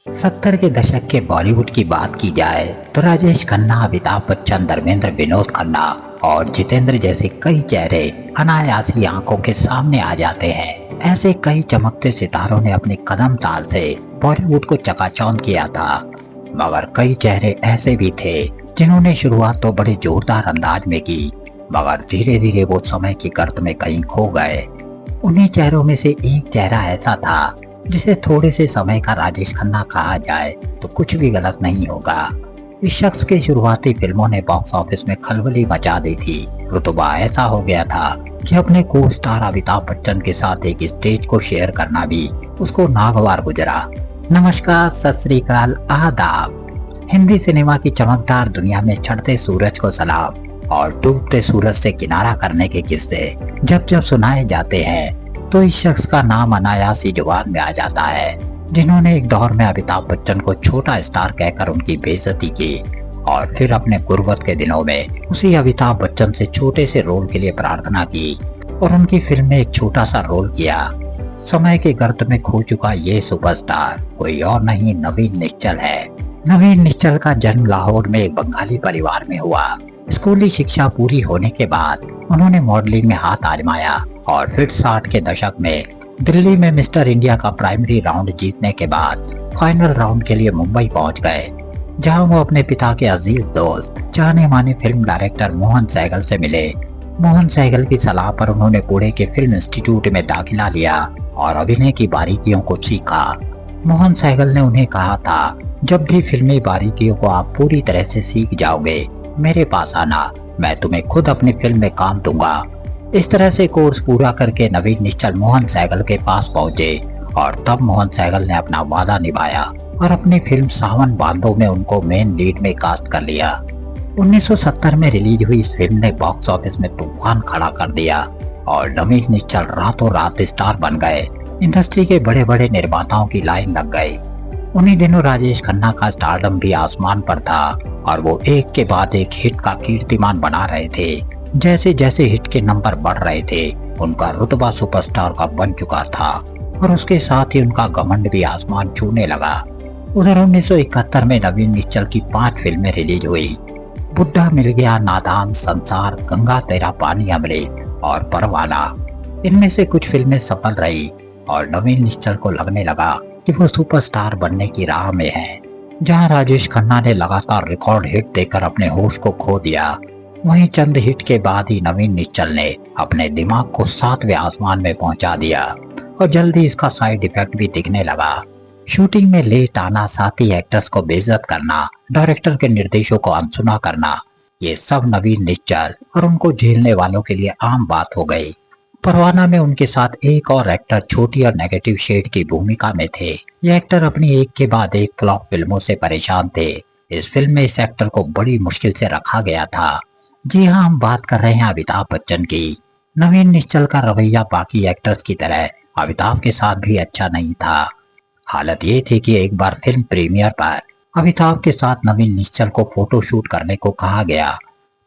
70 के दशक के बॉलीवुड की बात की जाए तो राजेश खन्ना, अमिताभ बच्चन, धर्मेंद्र, विनोद खन्ना और जितेंद्र जैसे कई चेहरे अनायास ही आंखों के सामने आ जाते हैं। ऐसे कई चमकते सितारों ने अपने कदम ताल से बॉलीवुड को चकाचौंध किया था, मगर कई चेहरे ऐसे भी थे जिन्होंने शुरुआत तो बड़े जोरदार अंदाज में की, मगर धीरे धीरे वो समय की गर्त में कहीं खो गए। उन्हीं चेहरों में से एक चेहरा ऐसा था जिसे थोड़े से समय का राजेश खन्ना कहा जाए तो कुछ भी गलत नहीं होगा। इस शख्स की शुरुआती फिल्मों ने बॉक्स ऑफिस में खलबली मचा दी थी। रुतबा ऐसा हो गया था कि अपने को स्टार अमिताभ बच्चन के साथ एक स्टेज को शेयर करना भी उसको नागवार गुजरा। नमस्कार, सत श्री अकाल, आदाब। हिंदी सिनेमा की चमकदार दुनिया में चढ़ते सूरज को सलाम और डूबते सूरज से किनारा करने के किस्से जब जब सुनाए जाते हैं तो इस शख्स का नाम अनायास ही जुबान में आ जाता है, जिन्होंने एक दौर में अमिताभ बच्चन को छोटा स्टार कहकर उनकी बेइज्जती की और फिर अपने गुर्बत के दिनों में उसी अमिताभ बच्चन से छोटे से रोल के लिए प्रार्थना की और उनकी फिल्म में एक छोटा सा रोल किया। समय के गर्त में खो चुका ये सुपरस्टार कोई और नहीं, नवीन निश्चल है। नवीन निश्चल का जन्म लाहौर में एक बंगाली परिवार में हुआ। स्कूली शिक्षा पूरी होने के बाद उन्होंने मॉडलिंग में हाथ आजमाया और फिर 60 के दशक में दिल्ली में मिस्टर इंडिया का प्राइमरी राउंड जीतने के बाद फाइनल राउंड के लिए मुंबई पहुंच गए, जहां वो अपने पिता के अजीज दोस्त जाने माने फिल्म डायरेक्टर मोहन सहगल से मिले। मोहन सहगल की सलाह पर उन्होंने पुणे के फिल्म इंस्टीट्यूट में दाखिला लिया और अभिनय की बारीकियों को सीखा। मोहन सहगल ने उन्हें कहा था, जब भी फिल्मी बारीकियों को आप पूरी तरह से सीख जाओगे, मेरे पास आना, मैं तुम्हें खुद अपनी फिल्म में काम दूंगा। इस तरह से कोर्स पूरा करके नवीन निश्चल मोहन सहगल के पास पहुंचे और तब मोहन सहगल ने अपना वादा निभाया और अपनी फिल्म सावन बांधो में उनको मेन लीड में कास्ट कर लिया। 1970 में रिलीज हुई इस फिल्म ने बॉक्स ऑफिस में तूफान खड़ा कर दिया और नवीन निश्चल रातों रात स्टार बन गए। इंडस्ट्री के बड़े बड़े निर्माताओं की लाइन लग गई। उन्हीं दिनों राजेश खन्ना का स्टारडम भी आसमान पर था और वो एक के बाद एक हिट का कीर्तिमान बना रहे थे। जैसे जैसे हिट के नंबर बढ़ रहे थे, उनका रुतबा सुपरस्टार का बन चुका था और उसके साथ ही उनका घमंड भी आसमान छूने लगा। उधर 1971 में नवीन निश्चल की 5 फिल्में रिलीज हुई। बुड्ढा मिल गया, नादान, संसार, गंगा तेरा पानी अमृत और परवाना। इनमें से कुछ फिल्में सफल रही और नवीन निश्चल को लगने लगा कि वो सुपरस्टार बनने की राह में है। जहां राजेश खन्ना ने लगातार रिकॉर्ड हिट देकर अपने होश को खो दिया, वहीं चंद हिट के बाद ही नवीन निश्चल ने अपने दिमाग को 7वें आसमान में पहुंचा दिया और जल्दी इसका साइड इफेक्ट भी दिखने लगा। शूटिंग में लेट आना, साथ ही एक्टर्स को बेइज्जत करना, डायरेक्टर के निर्देशों को अनसुना करना, ये सब नवीन निश्चल और उनको झेलने वालों के लिए आम बात हो गई। परवाना में उनके साथ एक और एक्टर छोटी और नेगेटिव शेड की भूमिका में थे। ये एक्टर अपनी एक के बाद एक फ्लॉप फिल्मों से परेशान थे। इस फिल्म में इस एक्टर को बड़ी मुश्किल से रखा गया था। जी हाँ, हम बात कर रहे हैं अमिताभ बच्चन की। नवीन निश्चल का रवैया बाकी एक्टर्स की तरह अमिताभ के साथ भी अच्छा नहीं था। हालत ये थी कि एक बार फिल्म प्रीमियर पर अमिताभ के साथ नवीन निश्चल को फोटो शूट करने को कहा गया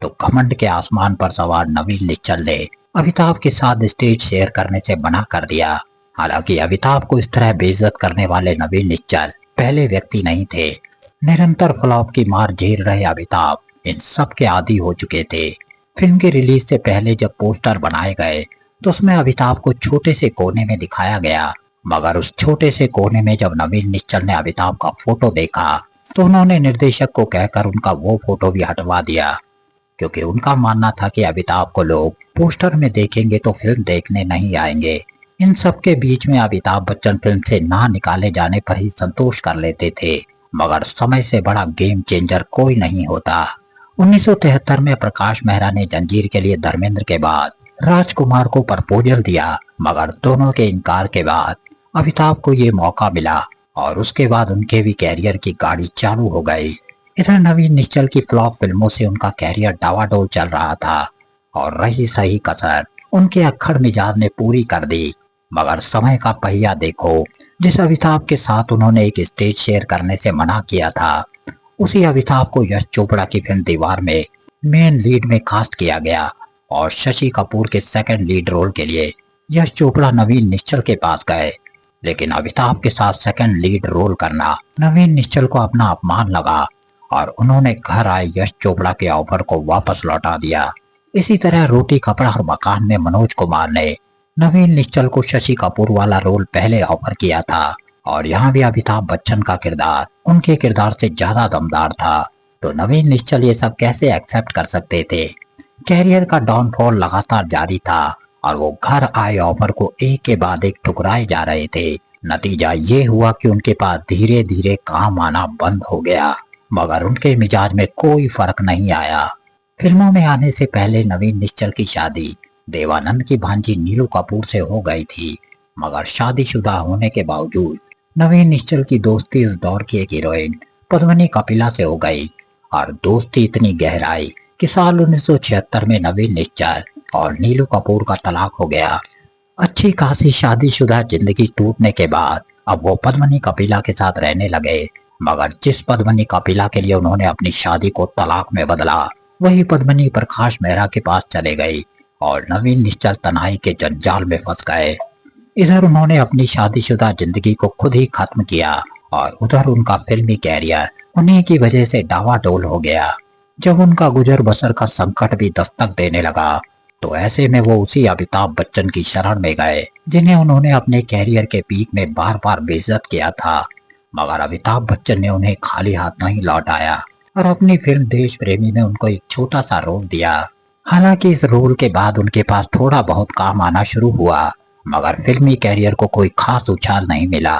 तो घमंड के आसमान पर सवार नवीन निश्चल ने अमिताभ के साथ स्टेज शेयर करने से मना कर दिया। हालांकि अमिताभ को इस तरह बेइज्जत करने वाले नवीन निश्चल पहले व्यक्ति नहीं थे। निरंतर फ्लॉप की मार झेल रहे अमिताभ इन सब के आदी हो चुके थे। फिल्म के रिलीज से पहले जब पोस्टर बनाए गए तो उसमें अमिताभ को छोटे से कोने में दिखाया गया, मगर उस छोटे से कोने में जब नवीन निश्चल ने अमिताभ का फोटो देखा तो उन्होंने निर्देशक को कहकर उनका वो फोटो भी हटवा दिया, क्योंकि उनका मानना था कि अमिताभ को लोग पोस्टर में देखेंगे तो फिल्म देखने नहीं आएंगे। इन सब के बीच में अमिताभ बच्चन फिल्म से ना निकाले जाने पर ही संतोष कर लेते थे, मगर समय से बड़ा गेम चेंजर कोई नहीं होता। 1973 में प्रकाश मेहरा ने जंजीर के लिए धर्मेंद्र के बाद राजकुमार को प्रपोजल दिया, मगर दोनों के इनकार के बाद अमिताभ को ये मौका मिला और उसके बाद उनके भी कैरियर की गाड़ी चालू हो गई। इधर नवीन निश्चल की फ्लॉप फिल्मों से उनका कैरियर डावाडोल चल रहा था और रही सही कसर उनके अक्खड़ मिजाज ने पूरी कर दी। मगर समय का पहिया देखो, जिस अमिताभ के साथ उन्होंने एक स्टेज शेयर करने से मना किया था, उसी अमिताभ को यश चोपड़ा की फिल्म दीवार में मेन लीड में कास्ट किया गया और शशि कपूर के सेकंड लीड रोल के लिए यश चोपड़ा नवीन निश्चल के पास गए। लेकिन अमिताभ के साथ सेकंड लीड रोल करना नवीन निश्चल को अपना अपमान लगा और उन्होंने घर आए यश चोपड़ा के ऑफर को वापस लौटा दिया। इसी तरह रोटी कपड़ा और मकान में मनोज कुमार ने नवीन निश्चल को शशि कपूर वाला रोल पहले ऑफर किया था और यहाँ भी अमिताभ बच्चन का किरदार उनके किरदार से ज्यादा दमदार था। तो नवीन निश्चल ये सब कैसे एक्सेप्ट कर सकते थे। कैरियर का डाउनफॉल लगातार जारी था और वो घर आए ऑफर को एक के बाद एक ठुकराए जा रहे थे। नतीजा ये हुआ कि उनके पास धीरे धीरे काम आना बंद हो गया, मगर उनके मिजाज में कोई फर्क नहीं आया। फिल्मों में आने से पहले नवीन निश्चल की शादी देवानंद की भांजी नीलू कपूर से हो गई थी, मगर शादीशुदा होने के बावजूद नवीन निश्चल की दोस्ती इस दौर की एक हीरोइन पद्मिनी कपिला से हो गई और दोस्ती इतनी गहराई कि साल 1976 में नवीन निश्चल और नीलू कपूर का तलाक हो गया। अच्छी खासी शादीशुदा जिंदगी टूटने के बाद अब वो पद्मिनी कपिला के साथ रहने लगे, मगर जिस पद्मिनी कपिला के लिए उन्होंने अपनी शादी को तलाक में बदला वही पद्मिनी प्रकाश मेहरा के पास चले गई और नवीन निश्चल तन्हाई के जंजाल में फंस गए। इधर उन्होंने अपनी शादीशुदा जिंदगी को खुद ही खत्म किया और उधर उनका फिल्मी कैरियर उन्हीं की वजह से डावाडोल हो गया। जब उनका गुजर बसर का संकट भी दस्तक देने लगा तो ऐसे में वो उसी अमिताभ बच्चन की शरण में गए जिन्हें उन्होंने अपने कैरियर के पीक में बार बार बेइज्जत किया था, मगर अमिताभ बच्चन ने उन्हें खाली हाथ नहीं लौटाया और अपनी फिल्म देश प्रेमी में उनको एक छोटा सा रोल दिया। हालांकि इस रोल के बाद उनके पास थोड़ा बहुत काम आना शुरू हुआ, मगर फिल्मी कैरियर को कोई खास उछाल नहीं मिला।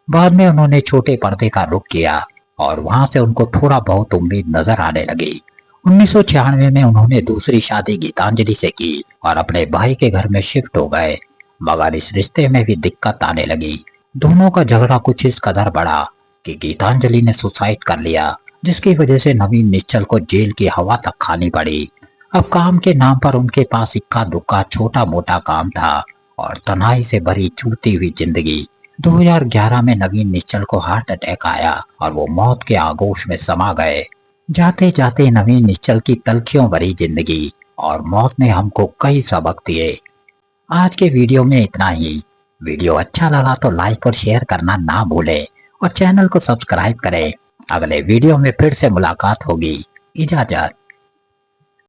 बाद में उन्होंने छोटे पर्दे का रुख किया और वहां से उनको थोड़ा बहुत उम्मीद नजर आने लगी। 1996 में उन्होंने दूसरी शादी गीतांजलि से की और अपने भाई के घर में शिफ्ट हो गए, मगर इस रिश्ते में भी दिक्कत आने लगी। दोनों का झगड़ा कुछ इस कदर बढ़ा कि गीतांजलि ने सुसाइड कर लिया, जिसकी वजह से नवीन निश्चल को जेल की हवा तक खानी पड़ी। अब काम के नाम पर उनके पास इक्का दुक्का छोटा मोटा काम था और तन्हाई से भरी चूती हुई जिंदगी। 2011 में नवीन निश्चल को हार्ट अटैक आया और वो मौत के आगोश में समा गए। जाते जाते नवीन निश्चल की तलखियों भरी जिंदगी और मौत ने हमको कई सबक दिए। आज के वीडियो में इतना ही। वीडियो अच्छा लगा तो लाइक और शेयर करना ना भूलें और चैनल को सब्सक्राइब करें। अगले वीडियो में फिर से मुलाकात होगी। इजाजत।